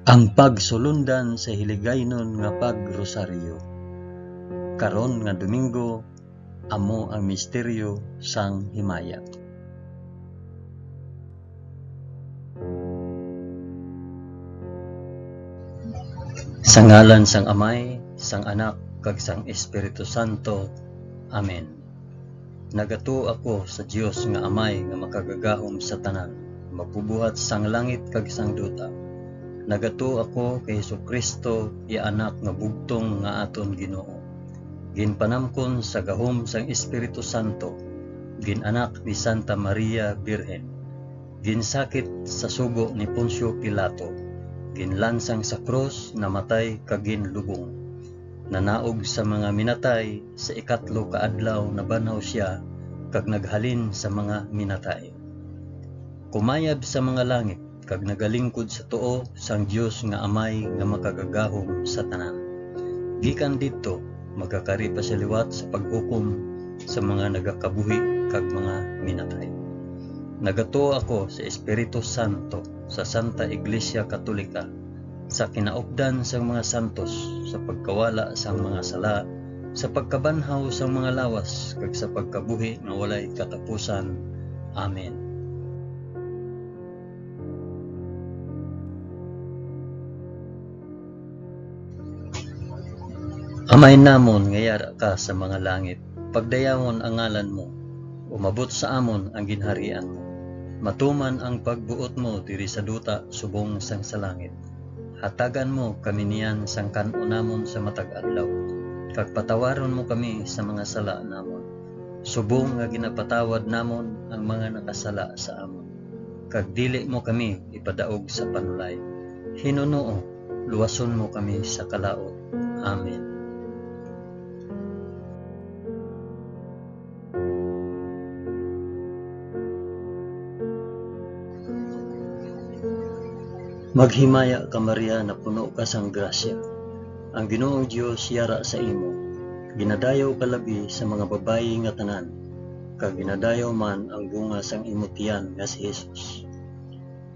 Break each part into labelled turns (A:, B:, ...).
A: Ang pagsulundan sa hiligaynon nga pagrosaryo. Karon nga Domingo, amo ang misteryo sang himaya. Sa ngalan sang Amay, sang Anak, kag sang Espiritu Santo. Amen. Nagato ako sa Dios nga Amay nga makagagahom sa tanan, mapubuhat sang langit kag sang duta. Nagato ako kay Jesucristo, iya anak nga bugtong nga aton Ginoo. Ginpanamkon sa gahom sang Espiritu Santo, ginanak ni Santa Maria Birhen. Ginsakit sa sugo ni Poncio Pilato, ginlansang sa krus, namatay kag ginlubong. Nanaog sa mga minatay, sa ikatlo ka adlaw nabanaw siya kag naghalin sa mga minatay. Kumayab sa mga langit kag nagalingkod sa tuo sang Dios nga Amay nga makagagahom sa tanan. Gikan didto magkakari pa siya liwat sa paghukom sa mga nagakabuhi kag mga minatay. Nagato ako sa Espiritu Santo, sa Santa Iglesia Katolika, sa kinaupdan sang mga santos, sa pagkawala sang mga sala, sa pagkabanhaw sang mga lawas, kag sa pagkabuhi nga walay katapusan. Amen. Amay namon nga yara ka sa mga langit, pagdayawon ang ngalan mo, umabot sa amon ang ginharian mo. Matuman ang pagbuot mo diri sa duta subong sang sa langit. Hatagan mo kami niyan sang kan-o namon sa matag adlaw, kag patawaron mo kami sa mga sala namon, subong nga ginapatawad namon ang mga nakasala sa amon. Kag dili mo kami ipadaog sa panulay. Hinunoo, luwason mo kami sa kalaot. Amen. Maghimaya ka Maria na puno ka sang grasya. Ang Ginoong Dios yara sa imo. Ginadayaw ka labi sa mga babayi nga tanan, kag ginadayaw man ang bunga sang imo tiyan nga si Jesus.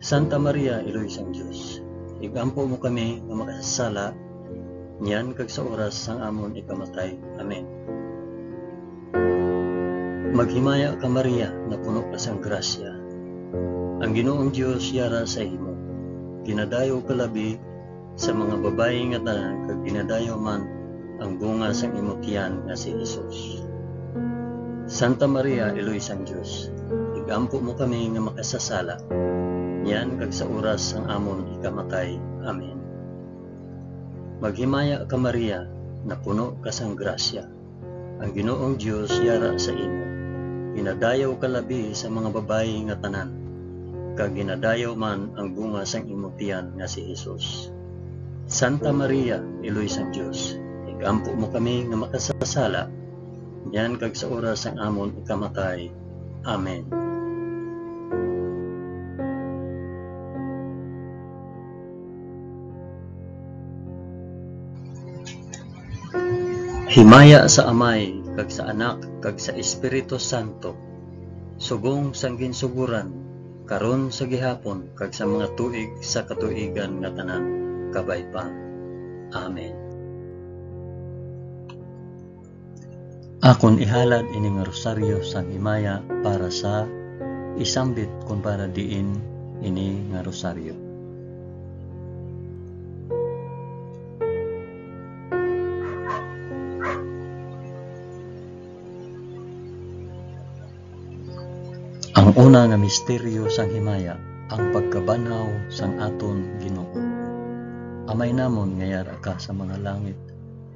A: Santa Maria, Iloy sang Dios, igampo mo kami nga makasasala, niyan kag sa oras sang amon ikamatay. Amen. Maghimaya ka Maria na puno ka sang grasya. Ang Ginoong Dios yara sa imo. Ginadayaw ka labi sa mga babayi nga tanan, kag ginadayaw man ang bunga sang imo tiyan nga si Jesus. Santa Maria, Iloy sang Dios, igampo mo kami nga makasasala, niyan kag sa oras sang amon ikamatay. Amen. Maghimaya ka Maria na puno ka sang grasya. Ang Ginoong Dios yara sa imo. Ginadayaw ka labi sa mga babayi nga tanan, kag ginadayaw man ang bunga sang imo tiyan nga si Jesus. Santa Maria, Iloy sang Dios, igampo mo kami nga makasasala, yan kag sa oras sang amon ikamatay. Amen. Himaya sa Amay, kag sa Anak, kag sa Espiritu Santo, subong sang ginsuguran, karon sa gihapon, kag sa mga tuig sa katuigan nga tanan, kabay pa. Amen. Akon ihalad ini nga rosaryo sang himaya para sa isambit kung para diin ini nga rosaryo. Ang una nga misteryo sang himaya, ang pagkabanhaw sang aton Ginoo. Amay namon nga yara ka sa mga langit,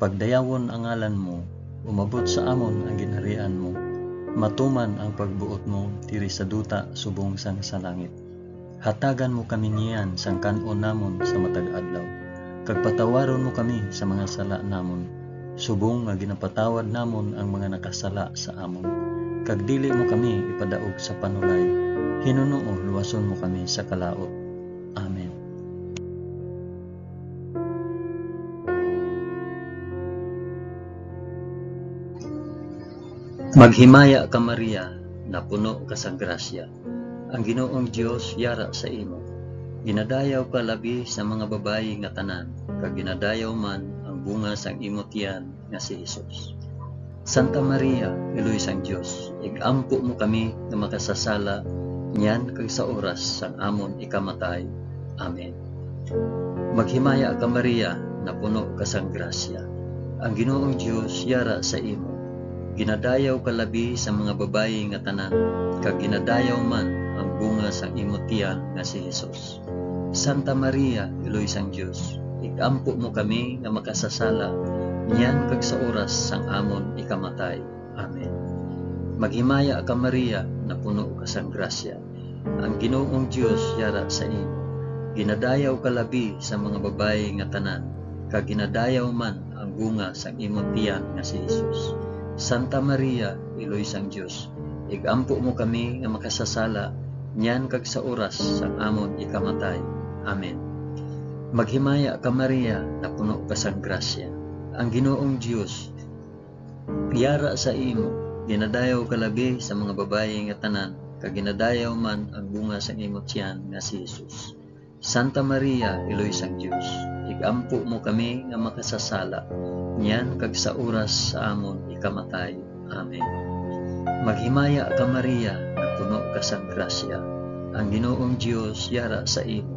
A: pagdayawon ang ngalan mo, umabot sa amon ang ginharian mo, matuman ang pagbuot mo diri sa duta subong sang sa langit. Hatagan mo kami niyan sang kan-o namon sa matag adlaw, kag patawaron mo kami sa mga sala namon, subong nga ginapatawad namon ang mga nakasala sa amon. Kag dili mo kami ipadaog sa panulay. Hinunoo, luwason mo kami sa kalaot. Amen. Maghimaya ka Maria na puno ka sang grasya. Ang Ginoong Dios yara sa imo. Ginadayaw ka labi sa mga babayi nga tanan, kag ginadayaw man ang bunga sang imong tiyan nga si Hesus. Santa Maria, Iloy sang Dios, igampo mo kami nga makasasala niyan kag sa oras sang amon ikamatay. Amen. Maghimaya ka Maria, na puno ka sang grasya. Ang Ginoong Dios yara sa imo. Ginadayaw ka labi sa mga babayi nga tanan, kag ginadayaw man ang bunga sang imong tiyan nga si Hesus. Santa Maria, Iloy sang Dios, igampo mo kami nga makasasala niyan kag sa oras sang amon ikamatay. Amen. Maghimaya ka Maria, na puno ka sang grasya. Ang Ginoong Dios yara sa imo. Ginadayaw ka labi sa mga babayi nga tanan, kag ginadayaw man ang bunga sang imong tiyan nga si Hesus. Santa Maria, Iloy sang Dios, igampo mo kami nga makasasala niyan kag sa oras sang amon ikamatay. Amen. Maghimaya ka Maria, na puno ka sang grasya. Ang Ginoong Dios yara sa imo. Ginadayaw ka labi sa mga babayi nga tanan, kag ginadayaw man ang bunga sang imong tiyan nga si Hesus. Santa Maria, Iloy sang Dios, igampo mo kami nga makasasala niyan kag sa oras sa amon ikamatay. Amen. Maghimaya ka Maria, na puno ka sang grasya. Ang Ginoong Dios yara sa imo.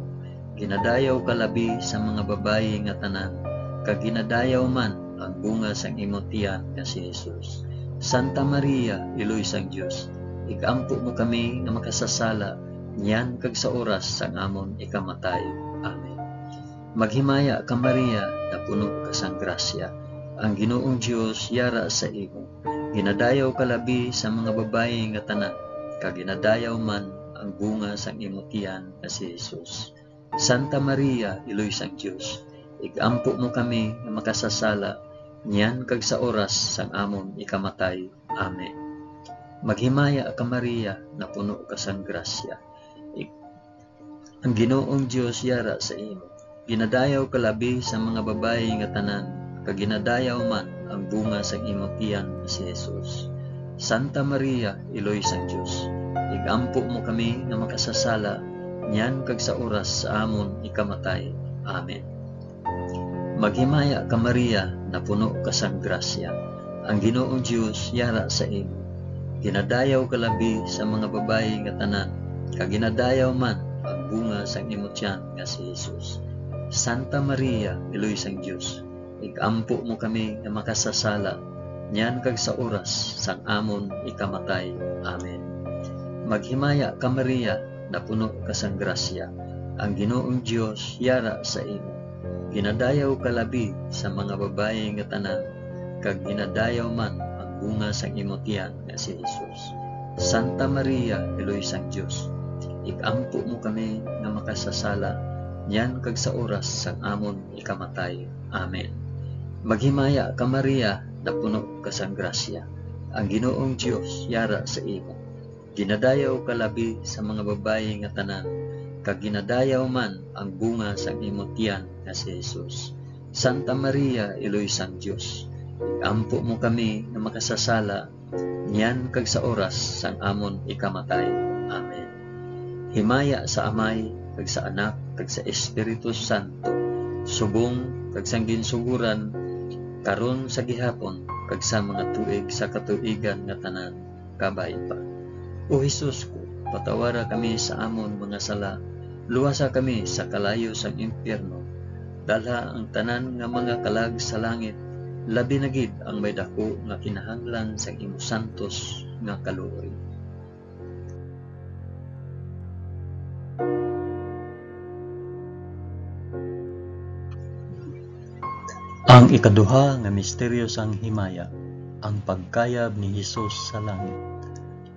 A: Ginadayaw ka labi sa mga babayi nga tanan, kag ginadayaw man ang bunga sang imong tiyan nga si Hesus. Santa Maria, Iloy sang Dios, igampo mo kami nga makasasala niyan kag sa oras sang amon ikamatay. Amen. Maghimaya ka Maria, na puno ka sang grasya. Ang Ginoong Dios yara sa imo. Ginadayaw ka labi sa mga babayi nga tanan, kag ginadayaw man ang bunga sang imong tiyan nga si Hesus. Santa Maria, Iloy sang Dios, igampo mo kami nga makasasala niyan kag sa oras sang amon ikamatay. Amen. Maghimaya ka Maria, na puno ka sang grasya. Ang Ginoong Dios yara sa imo. Ginadayaw ka labi sa mga babayi nga tanan, kag ginadayaw man ang bunga sang imong tiyan si Hesus. Santa Maria, Iloy sang Dios, igampo mo kami nga makasasala niyan kag sa oras sa amon ikamatay. Amen. Maghimaya ka Maria, na puno ka sang grasya. Ang Ginoong Dios yara sa imo. Ginadayaw ka labi sa mga babayi nga tanan, kag ginadayaw man ang bunga sang imong tiyan nga si Hesus. Santa Maria, Iloy sang Dios, igampo mo kami nga makasasala niyan kag sa oras sang amon ikamatay. Amen. Maghimaya ka Maria, na puno ka sang grasya. Ang Ginoong Dios yara sa imo. Ginadayaw ka labi sa mga babayi nga tanan, kag ginadayaw man ang bunga sang imong tiyan nga si Hesus. Santa Maria, Iloy sang Dios, igampo mo kami nga makasasala niyan kag sa oras sang amon ikamatay. Amen. Maghimaya ka Maria, na puno ka sang grasya. Ang Ginoong Dios yara sa imo. Ginadayaw ka labi sa mga babayi nga tanan, kag ginadayaw man ang bunga sang imong tiyan nga si Hesus. Santa Maria, Iloy sang Dios, igampo mo kami nga makasasala niyan kag sa oras sang amon ikamatay. Amen. Himaya sa Amay, kag sa Anak, kag sa Espiritu Santo, subong kag sang ginsuguran karon sa gihapon, kag sa mga tuig sa katuigan nga tanan, kabay pa. O Hesus ko, patawara kami sa amon mga sala, luwasa kami sa kalayo sang impyerno, dalha ang tanan nga mga kalag sa langit, labi na gid ang may dako nga kinahanglan sang imo santos nga kaluoy. Ang ikaduha nga misteryo sang himaya, ang pagkayab ni Hesus sa langit.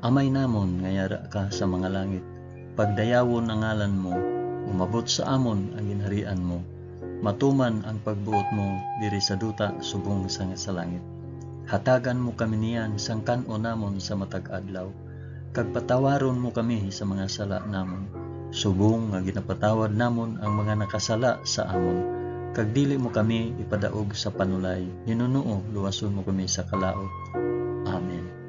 A: Amay namon nga yara ka sa mga langit, pagdayawon ang ngalan mo, umabot sa amon ang ginharian mo, matuman ang pagbuot mo diri sa duta subong sa langit. Hatagan mo kami niyan sang kan-o namon sa matag adlaw, kag patawaron mo kami sa mga sala namon, subong nga ginapatawad namon ang mga nakasala sa amon, kag dili mo kami ipadaog sa panulay, hinunoo luwason mo kami sa kalaot. Amen.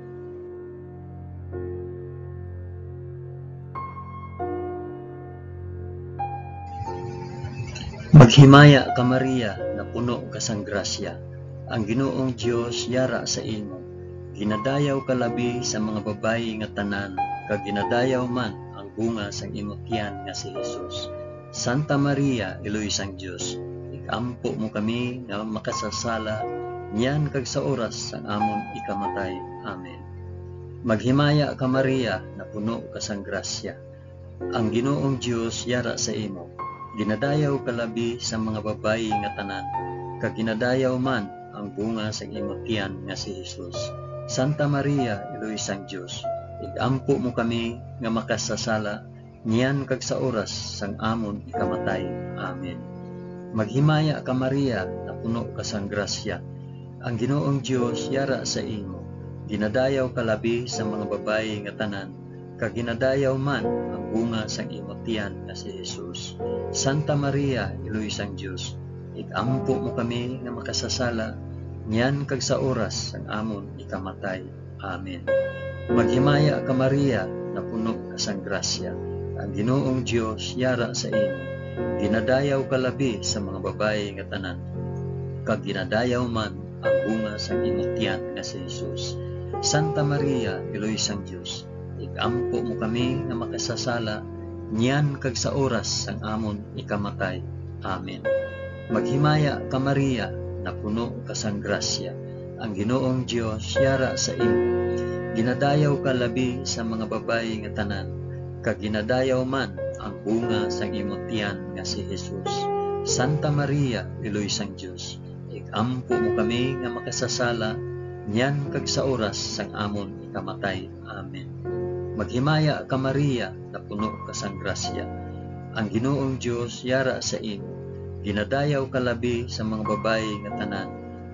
A: Maghimaya ka Maria, na puno ka sang grasya, ang Ginoong Dios yara sa imo. Ginadayaw ka labi sa mga babayi nga tanan, kag ginadayaw man ang bunga sang imong tiyan nga si Jesus. Santa Maria, Iloy sang Dios, ikampo mo kami nga makasasala, niyan kag sa oras sang amon ikamatay. Amen. Maghimaya ka Maria, na puno ka sang grasya, ang Ginoong Dios yara sa imo. Ginadayaw ka labi sa mga babayi nga tanan, kag ginadayaw man ang bunga sang imong tiyan nga si Jesus. Santa Maria, Iloy sang Dios, igampo mo kami nga makasasala, niyan kag sa oras sang amon ikamatay. Amen. Maghimaya ka Maria, na puno ka sang grasya, ang Ginoong Dios yara sa imo. Ginadayaw ka labi sa mga babayi nga tanan, kag ginadayaw man ang bunga sang imong tiyan nga si Jesus. Santa Maria, Iloy sang Dios, igampo mo kami nga makasasala, niyan kag sa oras sang amon ikamatay. Amen. Maghimaya ka Maria, na puno ka sang grasya, ang Ginoong Dios yara sa imo. Ginadayaw ka labi sa mga babayi nga tanan, kag ginadayaw man ang bunga sang imong tiyan nga si Jesus. Santa Maria, Iloy sang Dios, igampo mo kami nga makasasala, niyan kag sa oras sang amon ikamatay. Amen. Maghimaya ka Maria, na puno ka sang grasya, ang Ginoong Dios yara sa imo. Ginadayaw ka labi sa mga babayi nga tanan, kag ginadayaw man ang bunga sang imong tiyan nga si Jesus. Santa Maria, Iloy sang Dios, igampo mo kami nga makasasala, niyan kag sa oras sang amon ikamatay. Amen. Maghimaya ka Maria, na puno ka sang grasya, ang Ginoong Dios yara sa imo. Ginadayaw ka labi sa mga babayi nga tanan,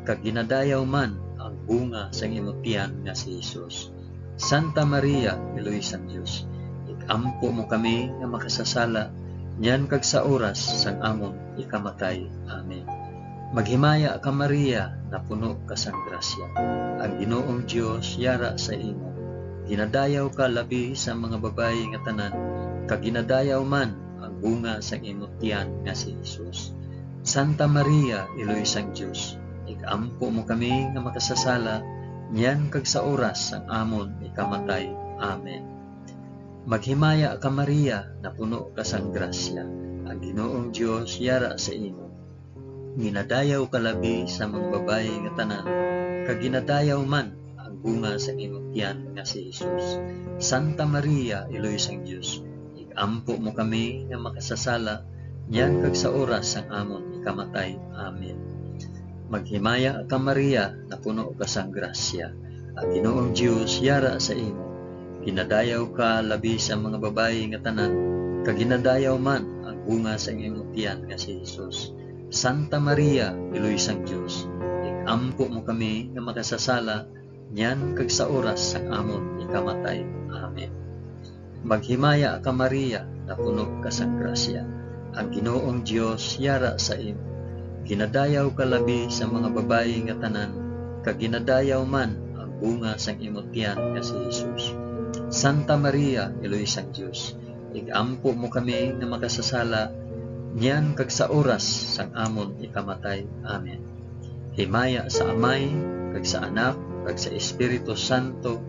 A: kag ginadayaw man ang bunga sang imong tiyan nga si Jesus. Santa Maria, Iloy sang Dios, igampo mo kami nga makasasala, niyan kag sa oras sang amon ikamatay. Amen. Maghimaya ka Maria, na puno ka sang grasya, ang Ginoong Dios yara sa imo. Ginadayaw ka labi sa mga babayi nga tanan, kag ginadayaw man ang bunga sang imong tiyan nga si Jesus. Santa Maria, Iloy sang Dios, igampo mo kami nga makasasala, niyan kag sa oras sang amon ikamatay. Amen. Maghimaya ka Maria, na puno ka sang grasya, ang Ginoong Dios yara sa imo. Ginadayaw ka labi sa mga babayi nga tanan, kag ginadayaw man ang bunga sang imong tiyan nga si Jesus. Santa Maria, Iloy sang Dios, igampo mo kami nga makasasala, niyan kag sa oras sang amon ikamatay. Amen. Maghimaya ka Maria, na puno ka sang grasya, ang Ginoong Dios yara sa imo. Ginadayaw ka labi sa mga babayi nga tanan, kag ginadayaw man ang bunga sang imong tiyan nga si Jesus. Santa Maria, Iloy sang Dios, igampo mo kami nga makasasala, niyan kag sa oras sang amon ikamatay. Amen. Maghimaya ka Maria, na puno ka sang grasya, ang Ginoong Dios yara sa imo. Ginadayaw ka labi sa mga babayi nga tanan, kag ginadayaw man ang bunga sang imong tiyan nga si Jesus. Santa Maria, Iloy sang Dios, igampo mo kami nga makasasala, niyan kag sa oras sang amon ikamatay. Amen. Himaya sa Amay, kag sa Anak, kag sa Espiritu Santo,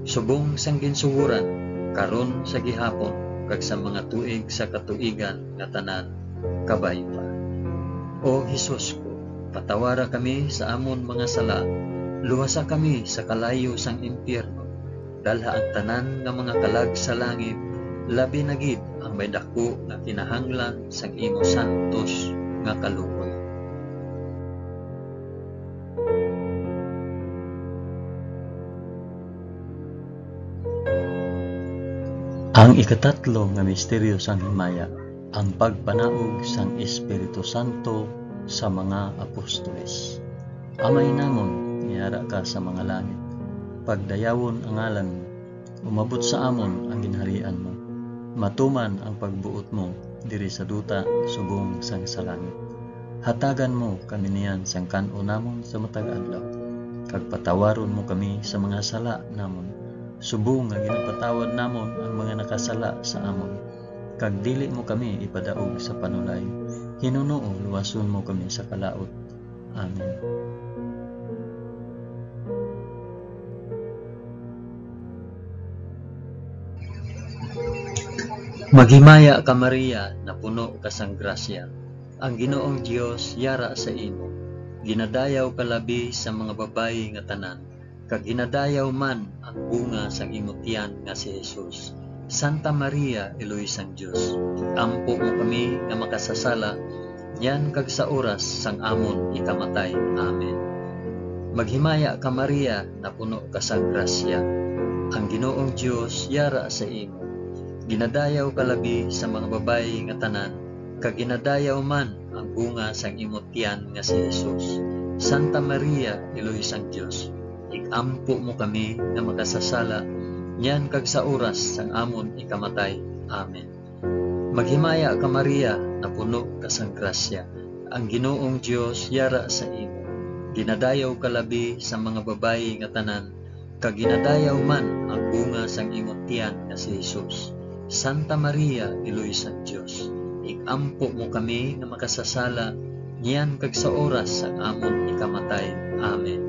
A: subong sang ginsuhuran, karon sa gihapon, kag sa mga tuig sa katuigan nga tanan, kabay pa. O Hesus ko, patawara kami sa amon mga sala, luwasa kami sa kalayo sang impyerno, dalha ang tanan nga mga kalag sa langit, labi na gid ang may dako nga kinahanglan sang imo santos nga kaluoy. Ang ikatatlo nga misteryo sang himaya, ang pagpanaog sang Espiritu Santo sa mga apostoles. Amay namon, niyara ka sa mga langit, pagdayawon ang ngalan mo, umabot sa amon ang ginharian mo, matuman ang pagbuot mo diri sa duta subong sang sa langit. Hatagan mo kami niyan sang kan-o namon sa matag adlaw, kag patawaron mo kami sa mga sala namon, subong nga ginapatawad namon ang mga nakasala sa amon, kag dili mo kami ipadaog sa panulay, Hinunoo, luwason mo kami sa kalaot. Amen. Maghimaya ka Maria, na puno ka sang grasya. Ang Ginoong Dios yara sa imo. Ginadayaw ka labi sa mga babayi nga tanan, kag ginadayaw man ang bunga sang imong tiyan nga si Jesus. Santa Maria, Eloy sang Dios, ampo mo kami nga makasasala, yan kag sa oras sang amon ikamatay. Amen. Maghimaya ka Maria, na puno ka sang grasya. Ang Ginoong Dios yara sa imo. Ginadayaw ka labi sa mga babayi nga tanan, kag ginadayaw man ang bunga sang imong tiyan nga si Jesus. Santa Maria, Eloy sang Dios, ikampo mo kami nga makasasala, yan kag sa oras sang amon ikamatay. Amen. Maghimaya ka Maria, na puno ka sang grasya. Ang Ginoong Dios yara sa imo. Ginadayaw ka labi sa mga babayi nga tanan, kag ginadayaw man ang bunga sang imong tiyan nga si Jesus. Santa Maria, Eloy sang Dios, ikampo mo kami nga makasasala, niyan kag sa oras sang amon ikamatay. Amen.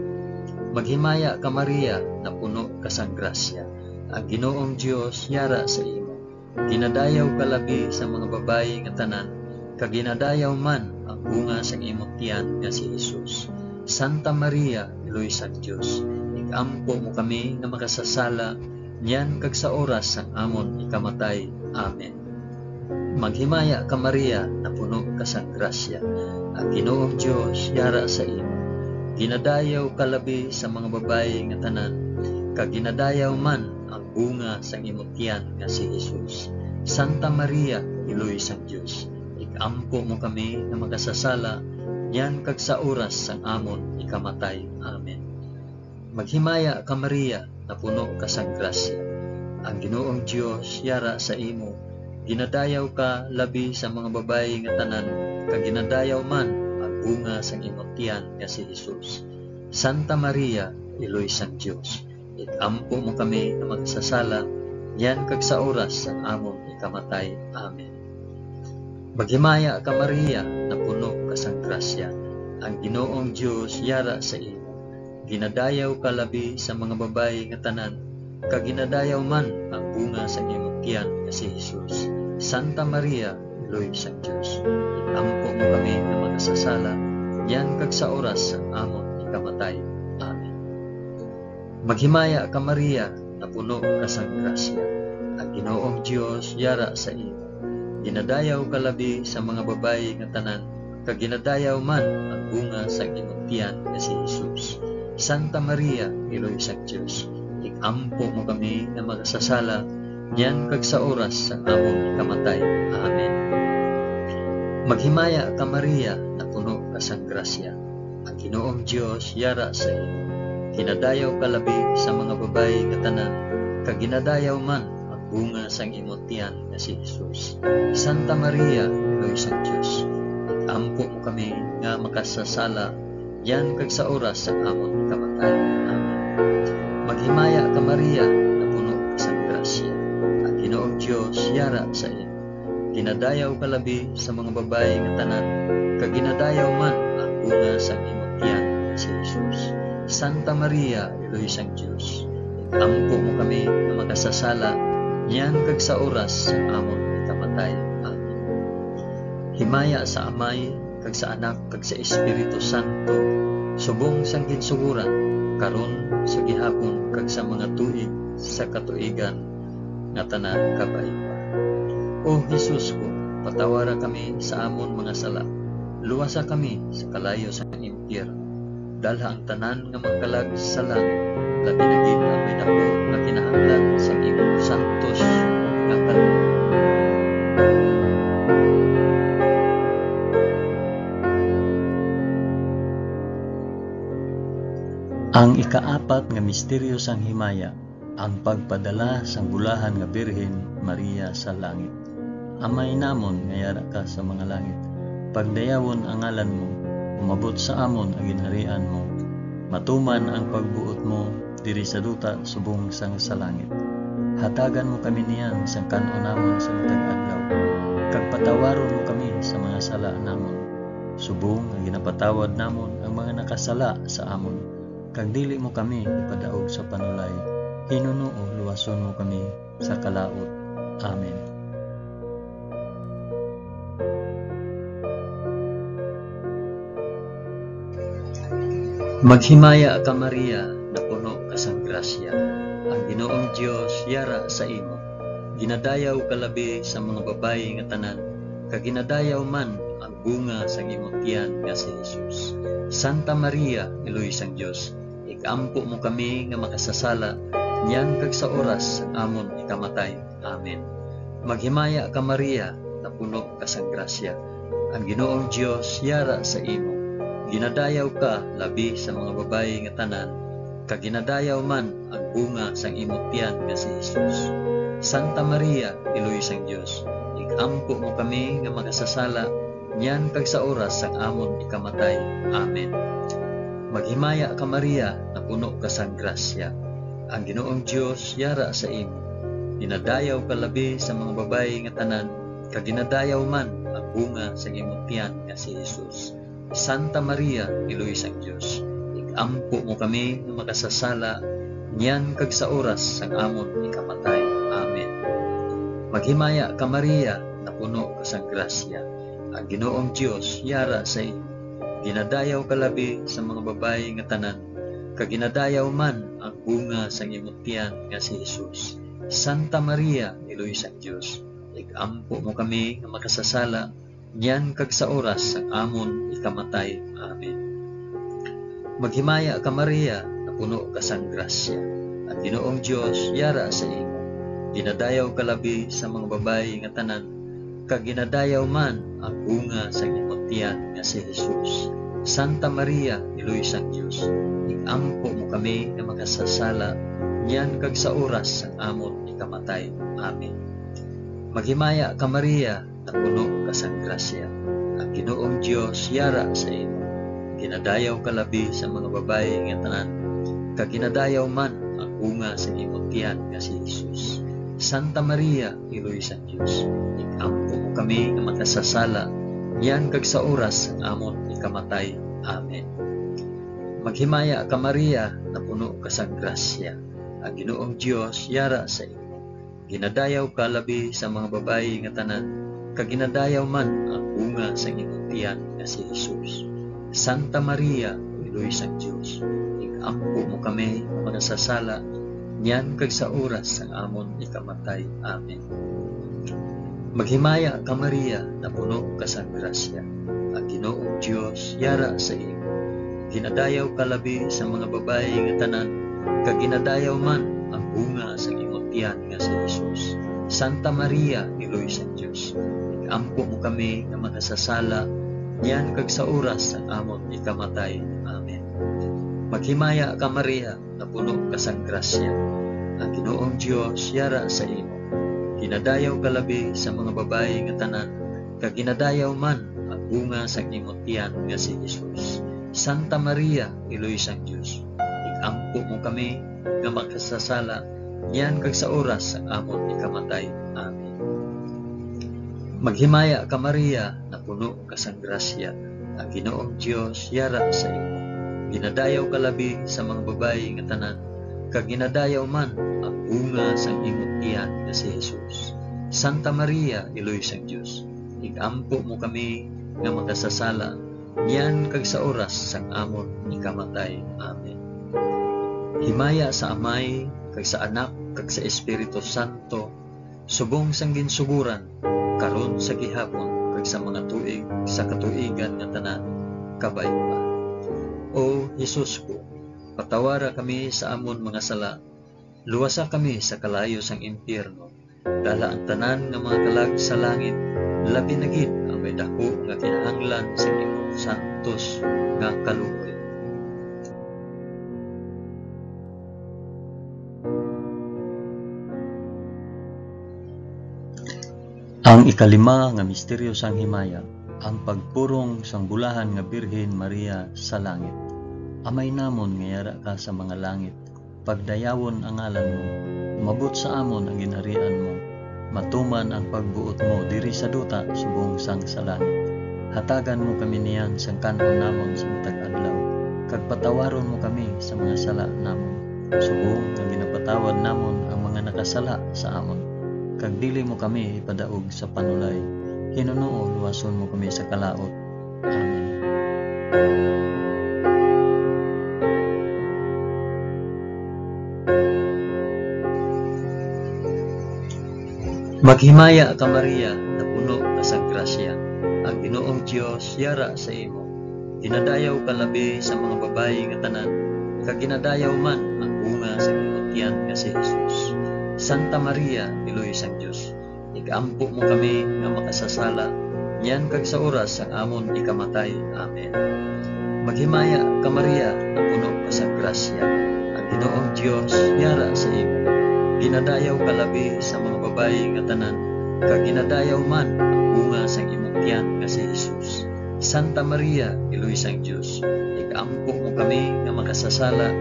A: Maghimaya ka Maria, na puno ka sang grasya. Ang Ginoong Dios yara sa imo. Ginadayaw ka labi sa mga babayi nga tanan, kag ginadayaw man ang bunga sang imong tiyan nga si Jesus. Santa Maria, Eloy sang Dios, ikampo mo kami nga makasasala, niyan kag sa oras sang amon ikamatay. Amen. Maghimaya ka Maria, na puno ka sang grasya. Ang Ginoong Dios yara sa imo. Ginadayaw ka labi sa mga babayi nga tanan, kag ginadayaw man ang bunga sang imong tiyan nga si Jesus. Santa Maria, Eloy sang Dios, ikampo mo kami nga makasasala, niyan kag sa oras sang amon ikamatay. Amen. Maghimaya ka Maria, na puno ka sang grasya. Ang Ginoong Dios yara sa imo. Ginadayaw ka labi sa mga babayi nga tanan, kag ginadayaw man ang bunga sang imong tiyan nga si Jesus. Santa Maria, Eloy sang Dios, ikampo mo kami nga magsasala, yan kag sa oras sang amon ikamatay. Amen. Maghimaya ka Maria, na puno ka sang grasya. Ang Ginoong Dios yara sa imo. Ginadayaw ka labi sa mga babayi nga tanan, kag ginadayaw man ang bunga sang imong tiyan nga si Jesus. Santa Maria, Eloy sang Dios, ikampo mo kami nga magsasala, yan kag sa oras sang amon ikamatay. Amen. Maghimaya ka Maria, na puno ka sang grasya. Ang Ginoong Dios yara sa imo. Ginadayaw ka labi sa mga babayi nga tanan, kag ginadayaw man ang bunga sang imong tiyan nga si Jesus. Santa Maria, Eloy sang Dios, ikampo mo kami nga magsasala, yan kag sa oras sang among ikamatay. Amen. Maghimaya ka Maria, na puno ka sang grasya. Ang Ginoong Dios yara sa imo. Ginadayaw ka labi sa mga babayi nga tanan, kag ginadayaw man ang bunga sang imong tiyan nga si Jesus. Santa Maria, Eloy sang Dios, ikampo mo kami nga makasasala, yan kag sa oras sang amon ikamatay. Amen. Maghimaya ka Maria, na puno ka sang grasya. Ang Ginoong Dios yara sa imo. Ginadayaw ka labi sa mga babayi nga tanan, kag ginadayaw man ang bunga sang imong tiyan nga si Jesus. Santa Maria, Eloy sang Dios, ikampo mo kami nga makasasala, yan kag sa oras sang amon ikamatay. Amen. Himaya sa Amay, kag sa Anak, kag sa Espiritu Santo, subong sang ginsuguran, karon sa gihapon, kag sa mga tuig sa katuigan nga tanan kabaypa. O Jesus ko, patawara kami sa amon mga sala, luwasa kami sa kalayo sa impyerno, dalha ang tanan nga magkalag sa langit, labi na gid ang may dako nga kinahanglan sa imong santos nga kaloob. Ang ikaapat nga misteryo sang himaya, ang pagpadala sang bulahan nga Birhen Maria sa langit. Amay namon nga yara ka sa mga langit, pagdayawon ang ngalan mo, umabot sa amon ang ginharian mo, matuman ang pagbuot mo diri sa duta subong sang sa langit. Hatagan mo kami niyan sang kanon namon sa matag adlaw, kag patawaron mo kami sa mga sala namon, subong nga ginapatawad namon ang mga nakasala sa amon, kag dili mo kami ipadaog sa panulay, hinunoo luwason mo kami sa kalaot. Amen. Maghimaya ka Maria, na puno ka sang grasya, ang Ginoong Dios yara sa imo. Ginadayaw ka labi sa mga babayi nga tanan, kag ginadayaw man ang bunga sang imong tiyan nga si Jesus. Santa Maria, Iloy sang Dios, ikampo mo kami nga makasasala, niyan kag sa oras sang amon ikamatay. Amen. Maghimaya ka Maria, na puno ka sang grasya, ang Ginoong Dios yara sa imo. Ginadayaw ka labi sa mga babayi nga tanan, kag ginadayaw man ang bunga sang imong tiyan nga si Jesus. Santa Maria, Iloy sang Dios, ikampo mo kami nga makasasala, niyan kag sa oras sang amon ikamatay. Amen. Maghimaya ka Maria, na puno ka sang grasya, ang Ginoong Dios yara sa imo. Ginadayaw ka labi sa mga babayi nga tanan, kag ginadayaw man ang bunga sang imong tiyan nga si Jesus. Santa Maria, Iloy sang Dios, ikampo mo kami nga makasasala, niyan kag sa oras sang amon ikamatay. Amen. Maghimaya ka Maria, na puno ka sang grasya, ang Ginoong Dios yara sa imo. Ginadayaw ka labi sa mga babayi nga tanan, kag ginadayaw man ang bunga sang imong tiyan nga si Jesus. Santa Maria, Iloy sang Dios, ikampo mo kami nga makasasala, niyan kag sa oras sang amon ikamatay. Amen. Maghimaya ka Maria, na puno ka sang grasya, ang Ginoong Dios yara sa imo. Ginadayaw ka labi sa mga babayi nga tanan, kag ginadayaw man ang bunga sang imong tiyan nga si Jesus. Santa Maria, Iloy sang Dios, ikampo mo kami nga makasasala, niyan kag sa oras sang amon ikamatay. Amen. Maghimaya ka Maria, na puno ka sang grasya, ang Ginoong Dios yara sa imo. Ginadayaw ka labi sa mga babayi nga tanan, kag ginadayaw man ang bunga sa imong tiyan nga si Jesus. Santa Maria, Iloy sang Dios, ikampo mo kami nga makasasala, niyan kag sa oras sang amon ikamatay. Amen. Maghimaya ka Maria, na puno ka sang grasya, ang Ginoong Dios yara sa imo. Ginadayaw ka labi sa mga babayi nga tanan, kag ginadayaw man ang bunga sa imong tiyan nga si Jesus. Santa Maria, Iloy sang Dios, ikampo mo kami nga makasasala, niyan kag sa oras sang amon ikamatay. Amen. Maghimaya ka Maria, na puno ka sang grasya, ang Ginoong Dios yara sa imo. Ginadayaw ka labi sa mga babayi nga tanan, kag ginadayaw man ang bunga sa imong tiyan nga si Jesus. Santa Maria, Iloy sang Dios, ikampo mo kami nga makasasala, niyan kag sa oras sang amon ikamatay. Amen. Maghimaya ka Maria, na puno ka sang grasya, ang Ginoong Dios yara sa imo. Ginadayaw ka labi sa mga babayi nga tanan, kag ginadayaw man ang bunga sang imong tiyan nga si Jesus. Santa Maria, Iloy sang Dios, ikampo mo kami nga makasasala, niyan kag sa oras sang amon ikamatay. Amen. Maghimaya ka Maria, na puno ka sang grasya, ang Ginoong Dios yara sa imo. Ginadayaw ka labi sa mga babayi nga tanan, kag ginadayaw man ang bunga sang imong tiyan nga si Jesus. Santa Maria, Iloy sang Dios, ikampo mo kami nga makasasala, niyan kag sa oras sang amon ikamatay. Amen. Himaya sa Amay, kag sa Anak, kag sa Espiritu Santo, subong sang ginsuguran, karon sa gihapon, kag sa mga tuig sa katuigan nga tanan, kabay pa. O Jesus ko, patawara kami sa amon mga sala, luwasa kami sa kalayo sang impyerno, dala ang tanan nga mga kalag sa langit, labi na gid ang may dako nga kinahanglan sa imong santos nga kaluoy. Ang ikalima nga misteryo sang himaya, ang pagpurong sang bulahan nga Birhen Maria sa langit. Amay namon nga yara ka sa mga langit, pagdayawon ang ngalan mo, umabot sa amon ang ginharian mo, matuman ang pagbuot mo diri sa duta subong sang sa langit. Hatagan mo kami niyan sang kanon namon sa matag adlaw, kag patawaron mo kami sa mga sala namon. Subong nga ginapatawad namon ang mga nakasala sa amon, kag dili mo kami ipadaog sa panulay. Hinunoo luwason mo kami sa kalaot. Amen. Maghimaya ka Maria, na puno ka sa grasya. Ang Ginoong Dios yara sa imo. Ginadayaw ka labi sa mga babayi nga tanan, kag ginadayaw man ang bunga sa imong tiyan nga si Jesus. Santa Maria, Iloy sang Dios, igampo mo kami nga makasasala, niyan kag sa oras ang amon ikamatay. Amen. Maghimaya ka Maria, na puno ka sa grasya. Ang Ginoong Dios yara sa imo. Ginadayaw ka labi sa mga babayi nga tanan, kag ginadayaw man ang bunga sa imong tiyan nga si Jesus. Santa Maria, Iloy sang Dios, igampo mo kami nga makasasala,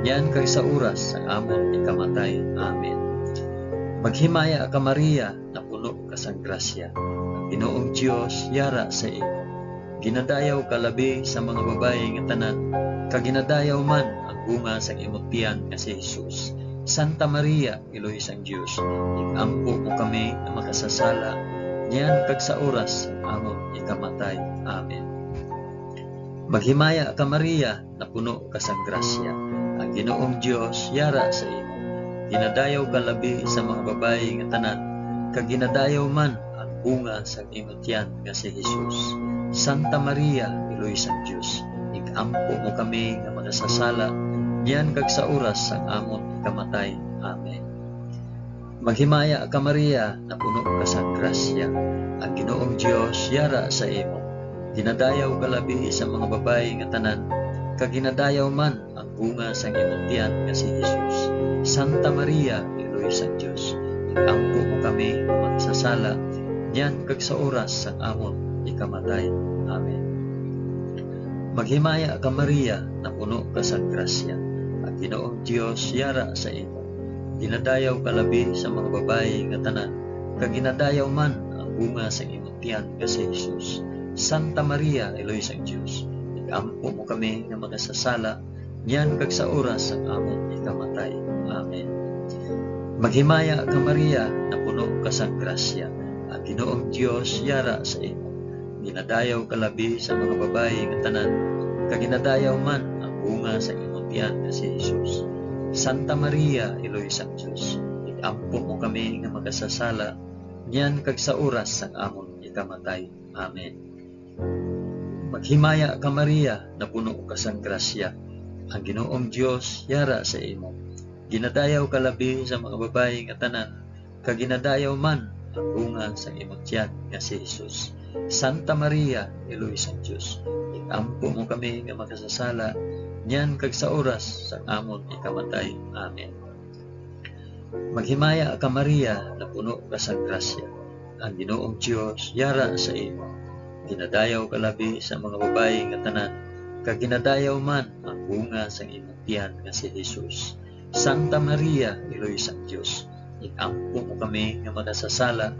A: niyan kag sa oras ang amon ikamatay. Amen. Maghimaya ka Maria, na puno ka sa grasya. Ang Ginoong Dios yara sa imo. Ginadayaw ka labi sa mga babayi nga tanan, kag ginadayaw man ang bunga sa imong tiyan nga si Jesus. Santa Maria, Iloy sang Dios, igampo mo kami nga makasasala, niyan kag sa oras ang amon ikamatay. Amen. Maghimaya ka Maria, na puno ka sa grasya. Ang Ginoong Dios yara sa imo. Ginadayaw ka labi sa mga babayi nga tanan, kag ginadayaw man ang bunga sa imong tiyan nga si Jesus. Santa Maria, Iloy sang Dios, igampo mo kami nga makasasala, niyan kag sa oras ang amon ikamatay. Amen. Maghimaya ka Maria, na puno ka sa grasya. Ang Ginoong Dios yara sa imo. Ginadayaw ka labi sa mga babayi nga tanan, kag ginadayaw man ang bunga sa imong tiyan nga si Jesus. Santa Maria, Iloy sang Dios, igampo mo kami nga makasasala, niyan kag sa oras ang amon ikamatay. Amen. Maghimaya ka Maria, na puno ka sa grasya. Ang Ginoong Dios yara sa imo. Ginadayaw ka labi sa mga babayi nga tanan, kag ginadayaw man ang bunga sa imong tiyan nga si Jesus. Santa Maria, Iloy sang Dios, igampo mo kami nga makasasala, niyan kag sa oras ang amon ikamatay. Amen. Maghimaya ka Maria, na puno ka sa grasya. Ang Ginoong Dios yara sa imo. Ginadayaw ka labi sa mga babayi nga tanan, kag ginadayaw man ang bunga sa imong tiyan nga si Jesus. Santa Maria, Iloy sang Dios, igampo mo kami nga makasasala, niyan kag sa oras ang amon ikamatay. Amen. Maghimaya ka Maria, na puno ka sa grasya. Ang Ginoong Dios yara sa imo. Ginadayaw ka labi sa mga babayi nga tanan, kag ginadayaw man ang bunga sa imong tiyan nga si Jesus. Santa Maria, Iloy sang Dios, igampo mo kami nga makasasala, niyan kag sa oras sa amon ikamatay. Amen. Maghimaya ka Maria, na puno ka sa grasya. Ang Ginoong Dios yara sa imo. Ginadayaw ka labi sa mga babayi nga tanan, kag ginadayaw man ang bunga sa imong tiyan nga si Jesus. Santa Maria, Iloy sang Dios, igampo mo kami nga makasasala,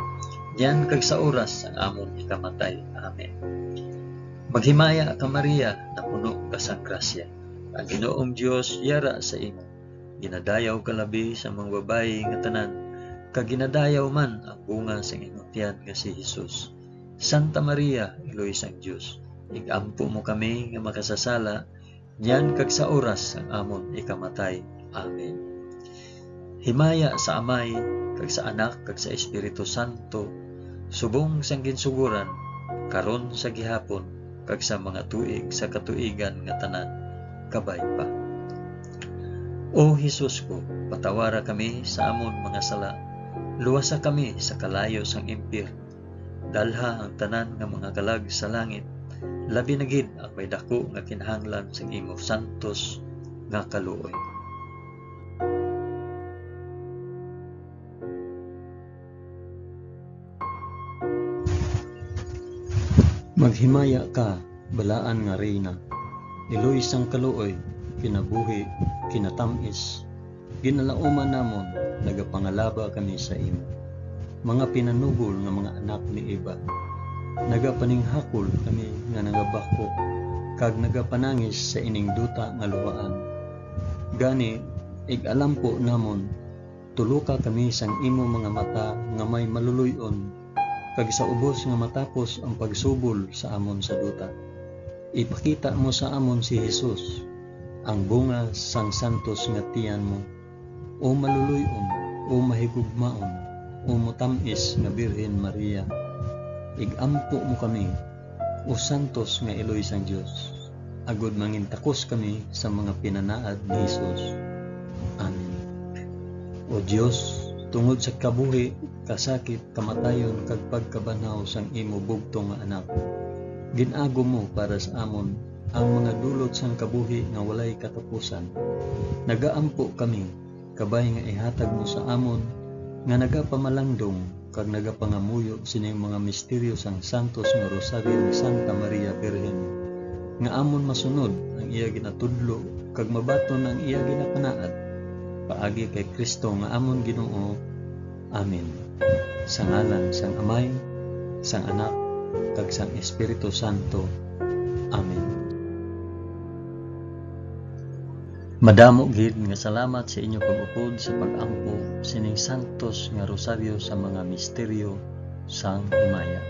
A: niyan kag sa oras ang amon ikamatay. Amen. Maghimaya ka Maria, na puno ka sa grasya. Ang Ginoong Dios yara sa imo. Ginadayaw ka labi sa mga babayi nga tanan, kag ginadayaw man ang bunga sa imong tiyan nga si Jesus. Santa Maria, Iloy sang Dios, igampo mo kami nga makasasala, niyan kag sa oras ang amon ikamatay. Amen. Himaya sa Amay, kag sa Anak, kag sa Espiritu Santo, subong sang ginsuguran, karon sa gihapon, kag sa mga tuig sa katuigan nga tanan, kabay pa. O Jesus ko, patawara kami sa amon mga sala, luwasa kami sa kalayo sang impyerno, dalha ang tanan nga mga kalag sa langit, labi na gid ang may dako nga kinahanglan sa imo santos nga kaluoy. Maghimaya ka, balaan nga reyna, Iloy sang kaluoy, kinabuhi, kinatamis, ginalauman namon, nagapangalaba kami sa imo. Mga pinanugol nga mga anak ni Eva, nagapaninghakol kami nga nagabako, kag nagapanangis sa ining duta nga luwaan. Gani, alam po namon, tuluka kami sang imo mga mata nga may maluluyon, kag sa ubos nga matapos ang pagsubol sa amon sa duta. Ipakita mo sa amon si Jesus, ang bunga sang santos nga tiyan mo, o maluluyon, o mahigugmaon, o mutamis nga Birhen Maria. Igampo mo kami, o santos nga Eloy sang Dios, agud mangintakos kami sa mga pinanaad ni Jesus. Amen. O Dios, tungod sa kabuhi, kasakit, kamatayon, kag pagkabanhaw sang imo bugtong nga anak, ginago mo para sa amon ang mga dulot sang kabuhi nga walay katapusan. Nagaampo kami, kabay nga ihatag mo sa amon nga nagapamalandong kag nagapangamuyo sining mga misteryo sang santos nga rosaryo ni Santa Maria Birhen, nga amon masunod ang iya ginatudlo kag mabaton ang iya ginapanaad, paagi kay Kristo nga amon Ginoo. Amen. Sa ngalan sang Amay, sang Anak, kag sang Espiritu Santo. Amen. Madamo gid nga salamat sa inyo pag-upod sa pag-ampo sining santos nga rosaryo sa mga misteryo sang himaya.